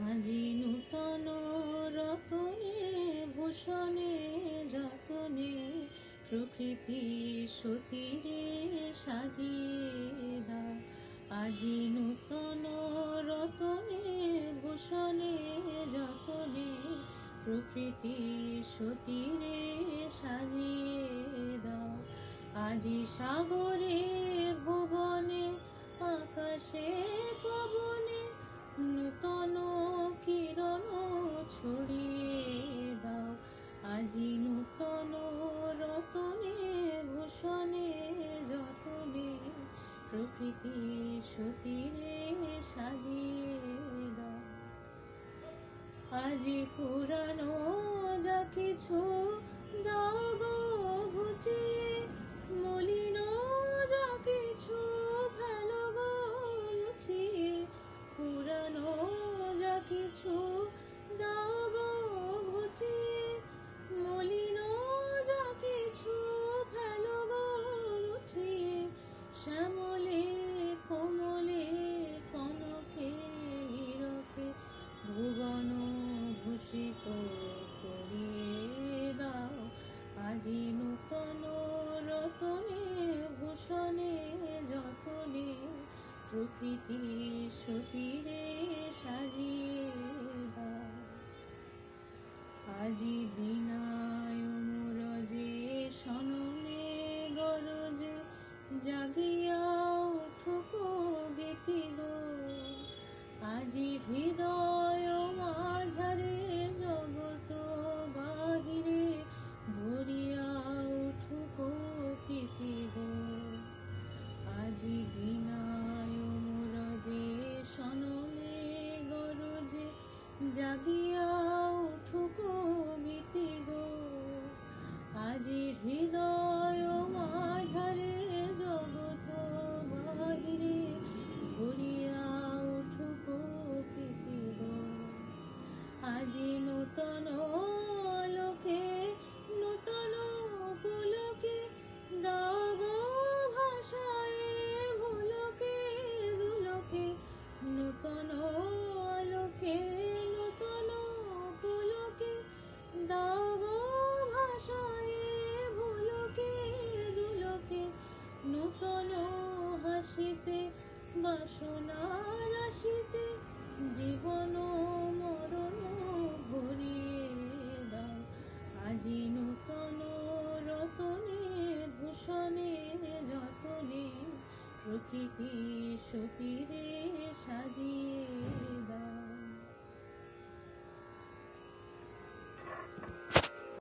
আজি নূতন রতনে ভূষণে যতনে প্রকৃতি সতীরে সাজিয়ে দাও। আজি নূতন রতনে ভূষণে যতনে প্রকৃতি সতীরে সাজিয়ে দাও। আজি সাগরে ভুবনে আকাশে পবনে নূতন কিরণ ছড়িয়ে দাও। আজি নূতন রতনে ভূষণে যতনে প্রকৃতি সতীরে সাজিয়ে দাও। আজি পুরানো যা কিছু দাও গো ঘুচিয়ে, মলিন যা কিছু ফেলো গো মুছিয়ে। পুরানো যা কিছু দাও গো ঘুচিয়ে, মলিন যা কিছু ফেলো গো মুছিয়ে। শ্যামলে কোমলে কনকে হীরকে ভুবন ভূষিত করিয়ে দাও। আজি নূতন রতনে ভূষণে যতনে প্রকৃতি সতীরে সাজিয়ে দাও। আজি বিনায় মুরজে সননে গরজে জাগিয়া উঠুক গীতি গো। আজি হৃদয় মাঝারে জগত বাহিরে ভরিয়া উঠুক প্রীতি গো। আজি বিনায় মুরজে সননে গরজে জাগিয়া উঠুক গীতি গো। আজি হৃদয়